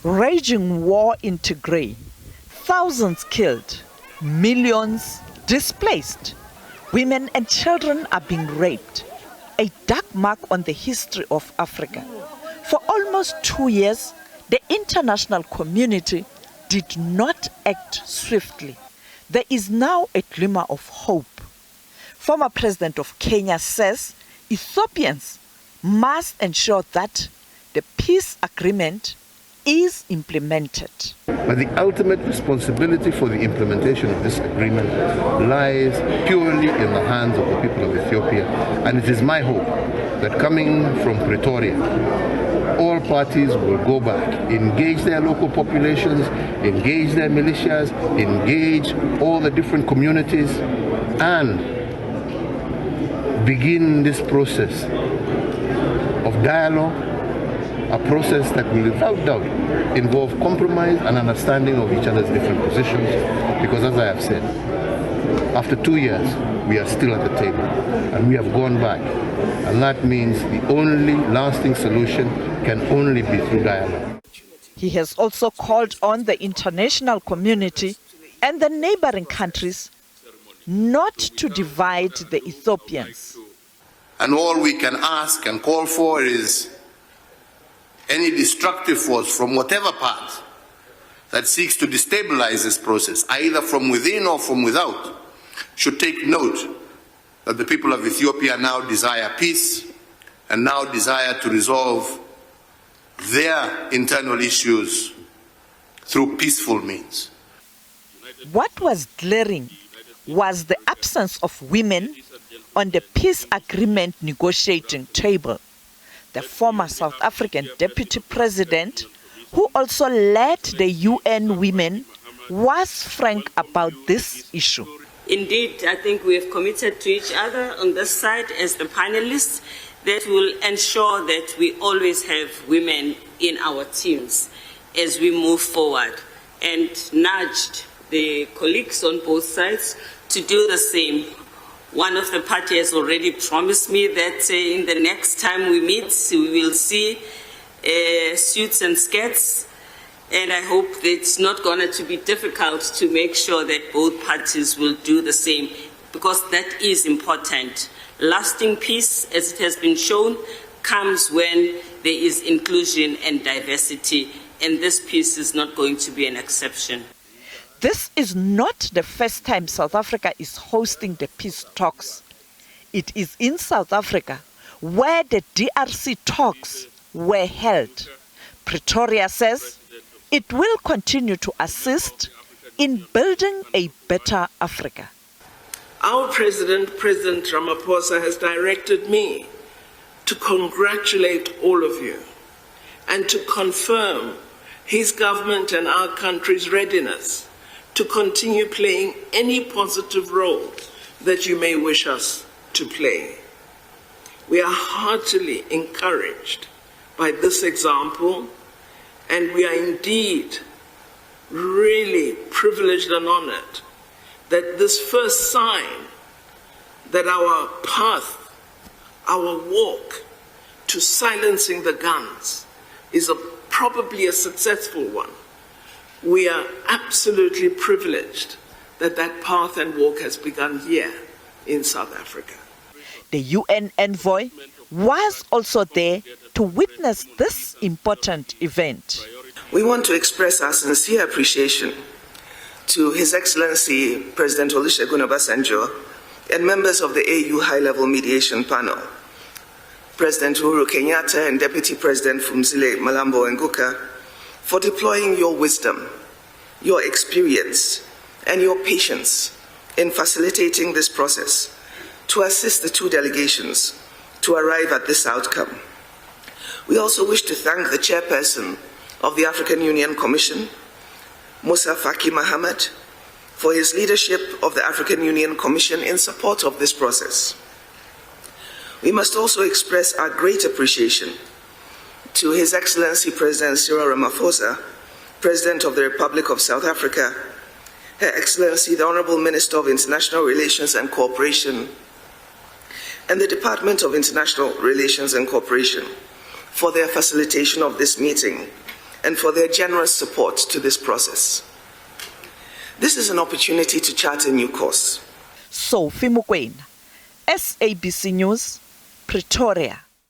Raging war in Tigray, thousands killed, millions displaced. Women and children are being raped. A dark mark on the history of Africa. For almost 2 years, the international community did not act swiftly. There is now a glimmer of hope. Former President of Kenya says Ethiopians must ensure that the peace agreement is implemented. But the ultimate responsibility for the implementation of this agreement lies purely in the hands of the people of Ethiopia. And it is my hope that coming from Pretoria, all parties will go back, engage their local populations, engage their militias, engage all the different communities, and begin this process of dialogue, a process that will without doubt involve compromise and understanding of each other's different positions, because as I have said, after 2 years, we are still at the table and we have gone back. And that means the only lasting solution can only be through dialogue. He has also called on the international community and the neighboring countries not to divide the Ethiopians. And all we can ask and call for is any destructive force from whatever part that seeks to destabilize this process, either from within or from without, should take note that the people of Ethiopia now desire peace and now desire to resolve their internal issues through peaceful means. What was glaring was the absence of women on the peace agreement negotiating table. The former South African deputy president, who also led the UN Women, was frank about this issue. Indeed, I think we have committed to each other on this side as the panelists that will ensure that we always have women in our teams as we move forward, and nudged the colleagues on both sides to do the same. One of the parties has already promised me that in the next time we meet, we will see suits and skirts, and I hope that it's not going to be difficult to make sure that both parties will do the same, because that is important. Lasting peace, as it has been shown, comes when there is inclusion and diversity, and this peace is not going to be an exception. This is not the first time South Africa is hosting the peace talks. It is in South Africa where the DRC talks were held. Pretoria says it will continue to assist in building a better Africa. Our President, President Ramaphosa, has directed me to congratulate all of you and to confirm his government and our country's readiness to continue playing any positive role that you may wish us to play. We are heartily encouraged by this example, and we are indeed really privileged and honored that this first sign that our path, our walk to silencing the guns is probably a successful one. We are absolutely privileged that that path and walk has begun here in South Africa. The UN envoy was also there to witness this important event. We want to express our sincere appreciation to His Excellency President Olusegun Obasanjo and members of the AU High-Level Mediation Panel, President Uhuru Kenyatta and Deputy President Phumzile Mlambo-Ngcuka, for deploying your wisdom, your experience, and your patience in facilitating this process to assist the two delegations to arrive at this outcome. We also wish to thank the chairperson of the African Union Commission, Musa Faki Mohammed, for his leadership of the African Union Commission in support of this process. We must also express our great appreciation to His Excellency President Cyril Ramaphosa, President of the Republic of South Africa, Her Excellency the Honorable Minister of International Relations and Cooperation, and the Department of International Relations and Cooperation for their facilitation of this meeting and for their generous support to this process. This is an opportunity to chart a new course. Sophie Mokoena, SABC News, Pretoria.